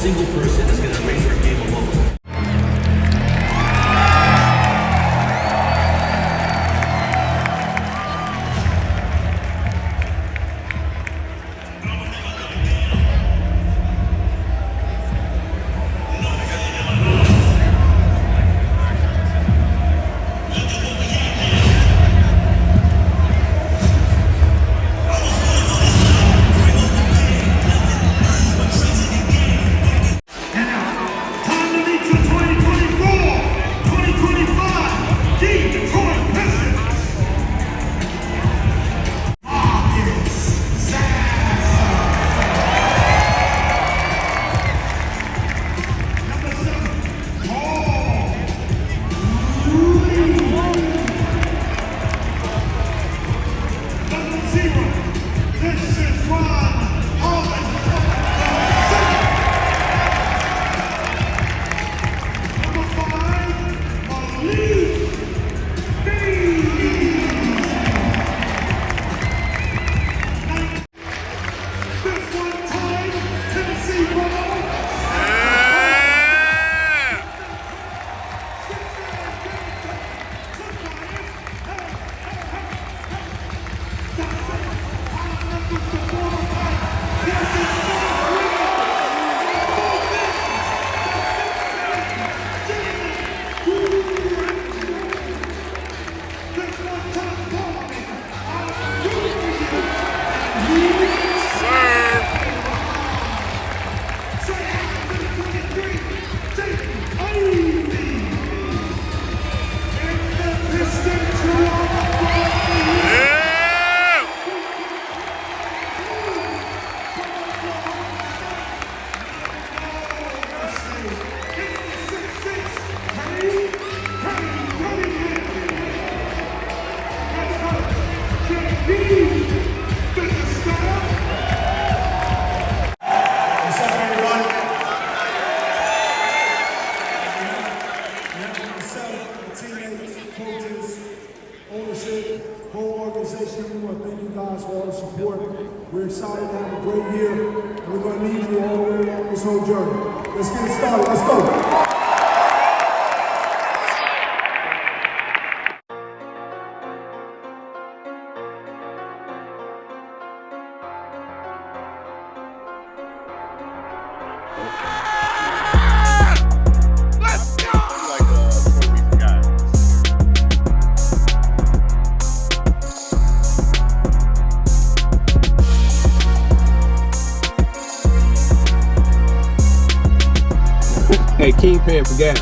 single person is going to erase our game alone. Detroit Pistons. This is coaches, ownership, whole organization. We want to thank you guys for all the support. We're excited to have a great year, and we're going to need you all the way along this whole journey. Let's get it started. Let's go. Hey, King paying for gas.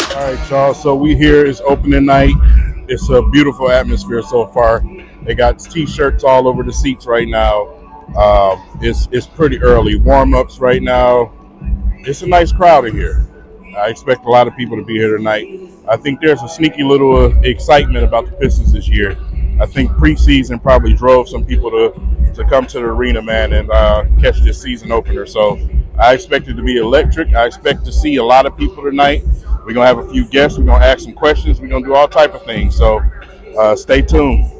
All right, y'all. So we here is opening night. It's a beautiful atmosphere so far. They got T-shirts all over the seats right now. It's pretty early. Warm-ups right now. It's a nice crowd in here. I expect a lot of people to be here tonight. I think there's a sneaky little excitement about the Pistons this year. I think preseason probably drove some people to come to the arena, man, and catch this season opener. So I expect it to be electric. I expect to see a lot of people tonight. We're gonna have a few guests. We're gonna ask some questions. We're gonna do all type of things. So stay tuned.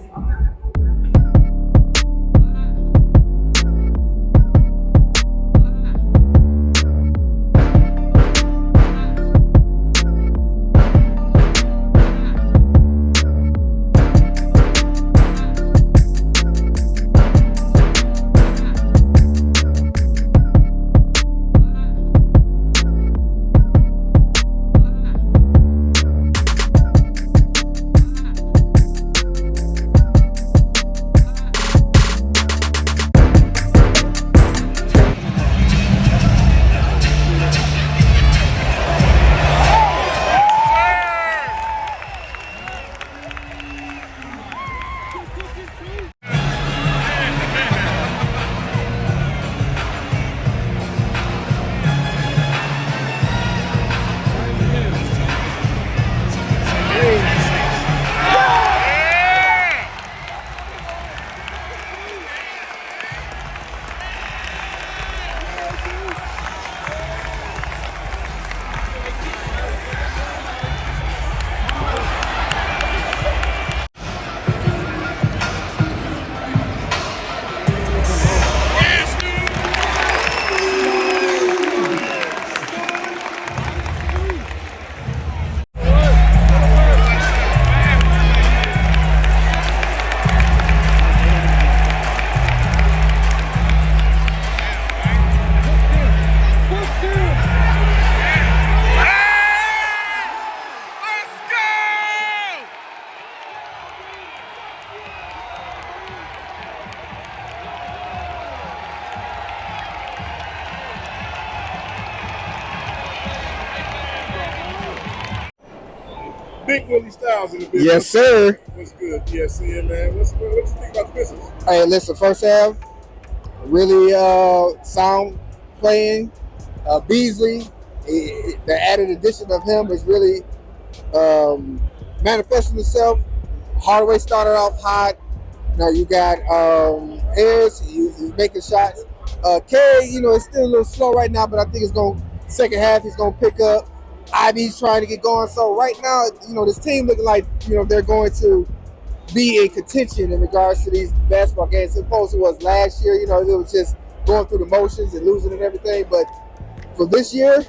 Big Willie Styles in the business. Yes, sir. What's good? Yes, yeah, man. What you think about the business? Hey, listen, first half, really sound playing. Beasley, the added addition of him is really manifesting itself. Hardaway started off hot. Now you got Harris, he's making shots. K, it's still a little slow right now, but I think second half he's going to pick up. Ivy's trying to get going. So right now, this team looking like, they're going to be in contention in regards to these basketball games, as opposed to was last year. It was just going through the motions and losing and everything. But for this year,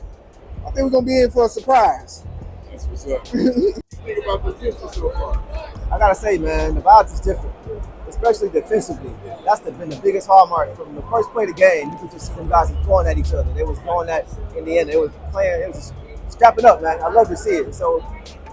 I think we're going to be in for a surprise. That's what's up. What do you think about the Pistons so far? I gotta say, man, the vibes is different, especially defensively. That's been the biggest hallmark from the first play of the game. You could just see them guys going at each other. They was going at in the end. They was playing. It was scrapping up, man. I love to see it. So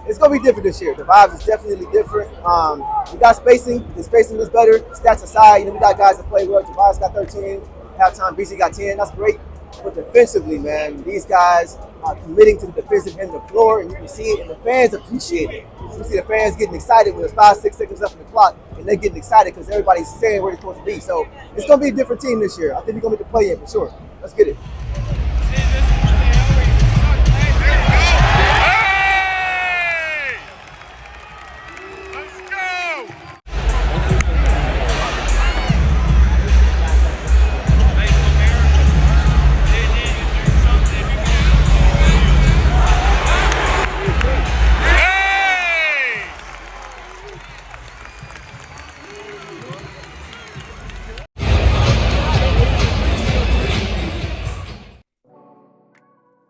it's gonna be different this year. The vibes is definitely different. We got spacing. The spacing is better. Stats aside, we got guys that play well. Tobias got 13. Halftime, BC got 10. That's great. But defensively, man, these guys are committing to the defensive end of the floor, and you can see it, and the fans appreciate it. You see the fans getting excited when there's 5-6 seconds left on the clock, and they're getting excited because everybody's saying where they're supposed to be. So it's going to be a different team this year. I think we're going to get the play-in for sure. Let's get it.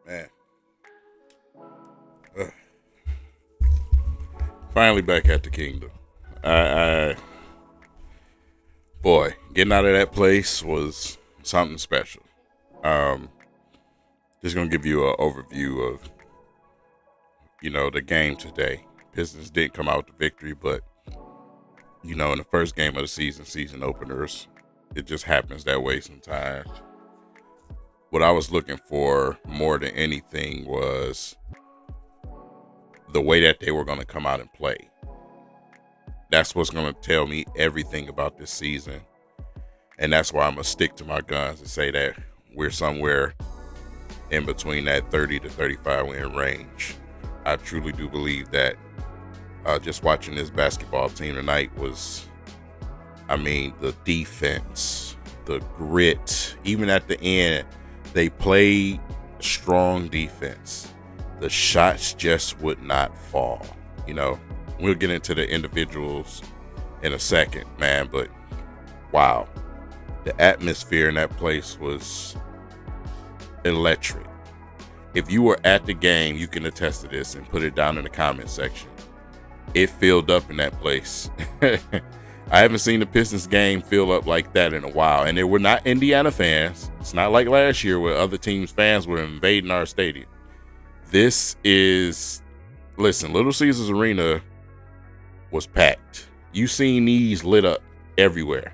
Man. Finally back at the Kingdom. Boy, getting out of that place was something special. Just gonna give you an overview of, the game today. Pistons didn't come out with the victory, but in the first game of the season openers, it just happens that way sometimes. What I was looking for more than anything was the way that they were going to come out and play. That's what's going to tell me everything about this season. And that's why I'm going to stick to my guns and say that we're somewhere in between that 30 to 35 win range. I truly do believe that just watching this basketball team tonight was, the defense, the grit, even at the end, They played strong defense. The shots just would not fall. You know, we'll get into the individuals in a second, man, but wow. The atmosphere in that place was electric. If you were at the game, you can attest to this and put it down in the comment section. It filled up in that place. I haven't seen the Pistons game fill up like that in a while. And they were not Indiana fans. It's not like last year where other teams' fans were invading our stadium. This is, listen, Little Caesars Arena was packed. You seen these lit up everywhere.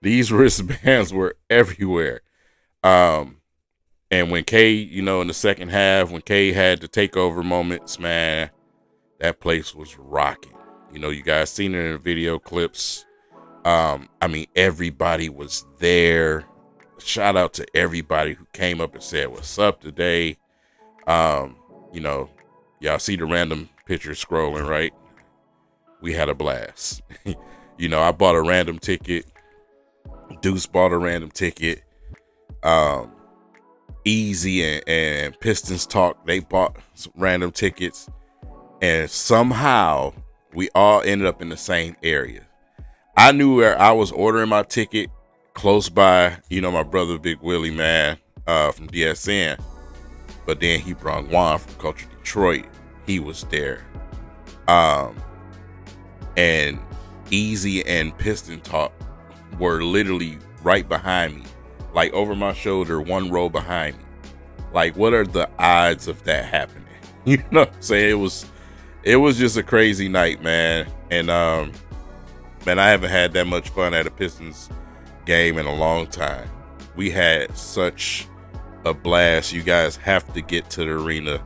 These wristbands were everywhere. And when K, you know, in the second half, when K had the takeover moments, man, that place was rocking. You know, you guys seen it in the video clips. I mean, everybody was there. Shout out to everybody who came up and said, "What's up today?" You know, y'all see the random pictures scrolling, right? We had a blast. You know, I bought a random ticket. Deuce bought a random ticket. Easy and Pistons Talk, they bought some random tickets. And somehow we all ended up in the same area. I knew where I was ordering my ticket close by, you know, my brother, Big Willie, man, from DSN. But then he brought Juan from Culture Detroit. He was there. And Easy and Piston Talk were literally right behind me, like over my shoulder, one row behind me. Like, what are the odds of that happening? You know what I'm saying? It was just a crazy night, man. And man, I haven't had that much fun at a Pistons game in a long time. We had such a blast. You guys have to get to the arena.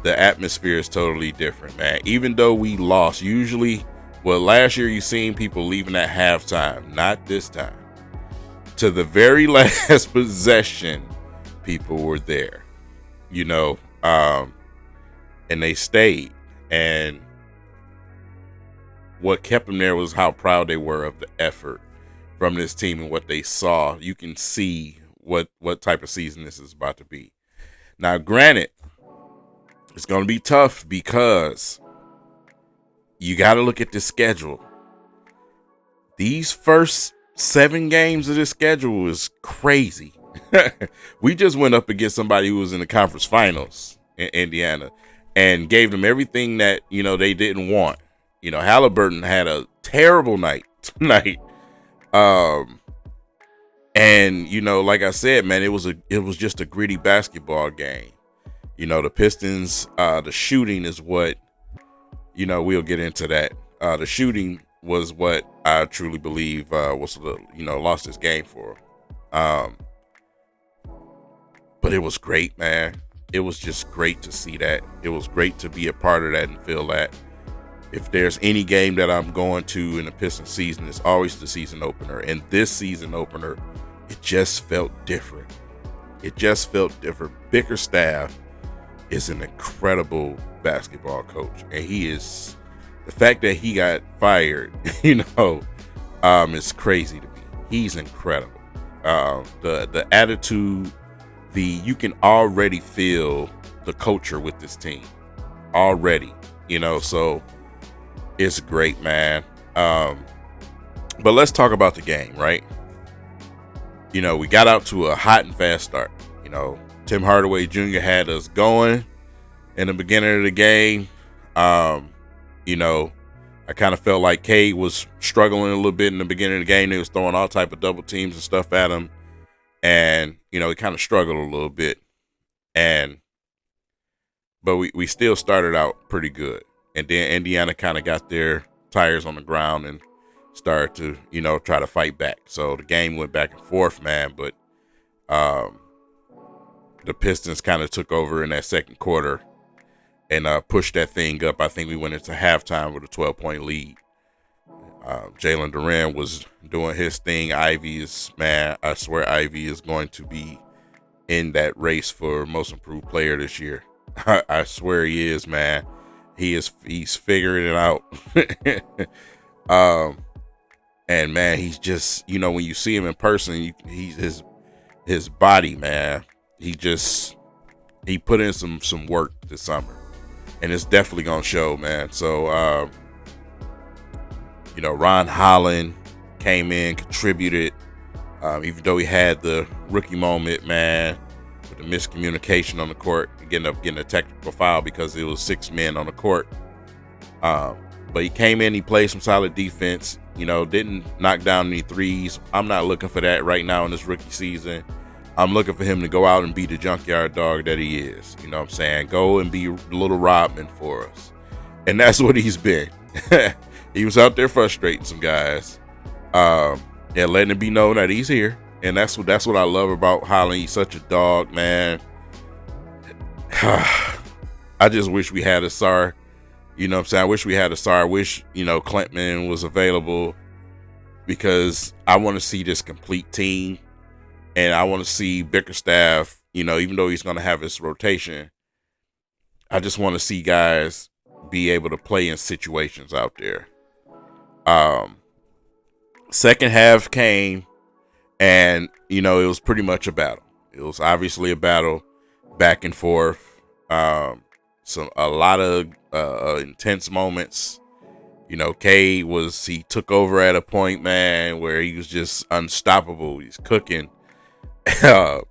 The atmosphere is totally different, man. Even though we lost, usually, well, last year you seen people leaving at halftime. Not this time. To the very last possession, people were there, you know, and they stayed. And what kept them there was how proud they were of the effort from this team and what they saw. You can see what type of season this is about to be. Now, granted, it's going to be tough because you got to look at the schedule. These first 7 games of this schedule is crazy. We just went up against somebody who was in the conference finals in Indiana and gave them everything that, you know, they didn't want. You know, Halliburton had a terrible night tonight. And, you know, like I said, man, it was just a gritty basketball game. You know, the Pistons, the shooting is what, you know, we'll get into that. The shooting was what I truly believe was, you know, lost this game for. But it was great, man. It was just great to see that. It was great to be a part of that and feel that. If there's any game that I'm going to in the Pistons season, it's always the season opener. And this season opener, it just felt different. It just felt different. Bickerstaff is an incredible basketball coach. And the fact that he got fired, you know, is crazy to me. He's incredible. The attitude, you can already feel the culture with this team already, you know, so it's great, man. But let's talk about the game, right? You know, we got out to a hot and fast start. You know, Tim Hardaway Jr. had us going in the beginning of the game. You know, I kind of felt like K was struggling a little bit in the beginning of the game. They was throwing all type of double teams and stuff at him. And, you know, he kind of struggled a little bit. But we still started out pretty good. And then Indiana kind of got their tires on the ground and started to, you know, try to fight back. So the game went back and forth, man. But the Pistons kind of took over in that second quarter and pushed that thing up. I think we went into halftime with a 12-point lead. Jalen Duran was doing his thing. Ivy is, man, I swear Ivy is going to be in that race for most improved player this year. I swear he is, man. He's figuring it out. And man, he's just, you know, when you see him in person, his his body, man. He put in some work this summer, and it's definitely gonna show, man. So Ron Holland came in, contributed, even though he had the rookie moment, man, with the miscommunication on the court, getting a technical foul because it was 6 men on the court. But he came in, he played some solid defense, didn't knock down any threes. I'm not looking for that right now in this rookie season. I'm looking for him to go out and be the junkyard dog that he is. You know what I'm saying? Go and be little Rodman for us. And that's what he's been. He was out there frustrating some guys. And letting it be known that he's here. And that's what I love about Holland. He's such a dog, man. I just wish we had a Sar. You know what I'm saying? I wish we had a Sar. I wish, Klintman was available, because I want to see this complete team. And I want to see Bickerstaff, even though he's going to have his rotation, I just want to see guys be able to play in situations out there. Second half came, and, it was pretty much a battle. It was obviously a battle, back and forth. A lot of intense moments. Cade he took over at a point, man, where he was just unstoppable. He's cooking. And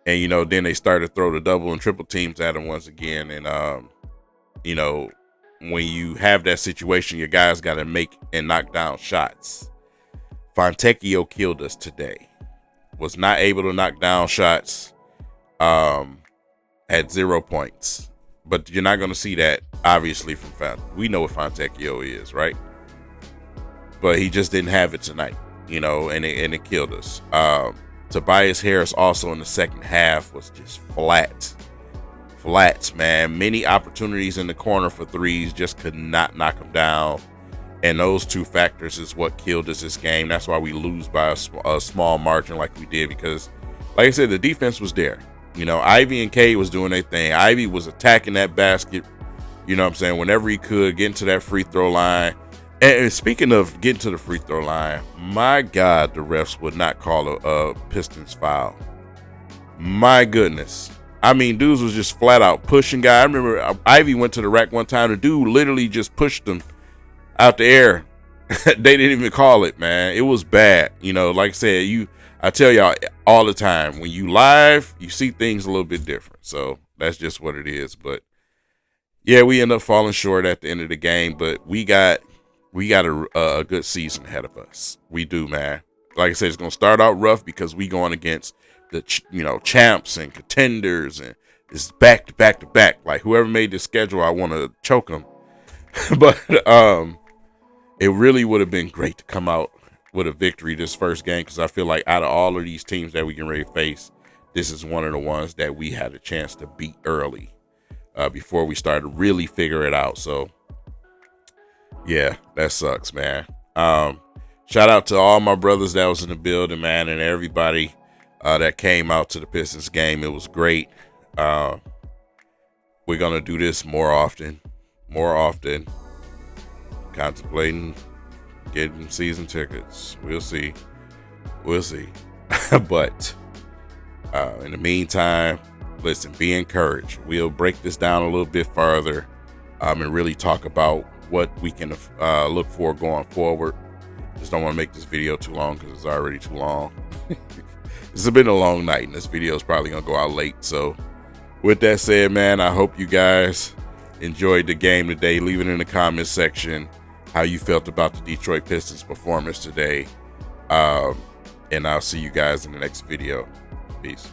then they started to throw the double and triple teams at him once again. And when you have that situation, your guys got to make and knock down shots. Fontecchio killed us today. Was not able to knock down shots. Had 0 points. But you're not going to see that, obviously, from Fontecchio. We know what Fontecchio is, right? But he just didn't have it tonight, and it killed us. Tobias Harris also in the second half was just flats, man. Many opportunities in the corner for threes, just could not knock them down. And those two factors is what killed us this game. That's why we lose by a small margin like we did, because, like I said, the defense was there. Ivy and Cade was doing their thing. Ivy was attacking that basket, whenever he could, getting to that free throw line. And speaking of getting to the free throw line, my God, the refs would not call a Pistons foul. My goodness. I mean, dudes was just flat out pushing guy. I remember Ivy went to the rack one time. The dude literally just pushed him out the air. They didn't even call it, man. It was bad. Like I said, I tell y'all all the time, when you live, you see things a little bit different. So that's just what it is. But yeah, we end up falling short at the end of the game, but we got a good season ahead of us. We do, man. Like I said, it's going to start out rough because we going against the, champs and contenders, and it's back to back to back. Like, whoever made this schedule, I want to choke them. But it really would have been great to come out with a victory this first game, because I feel like out of all of these teams that we can ready to face, this is one of the ones that we had a chance to beat early, before we started to really figure it out. So yeah, that sucks, man. Shout out to all my brothers that was in the building, man, and everybody that came out to the Pistons game. It was great. We're gonna do this more often. Contemplating getting season tickets. We'll see. But in the meantime, listen, be encouraged. We'll break this down a little bit further, and really talk about what we can look for going forward. Just don't want to make this video too long, because it's already too long. It's been a long night, and this video is probably gonna go out late. So with that said, man, I hope you guys enjoyed the game today. Leave it in the comments section how you felt about the Detroit Pistons performance today. And I'll see you guys in the next video. Peace.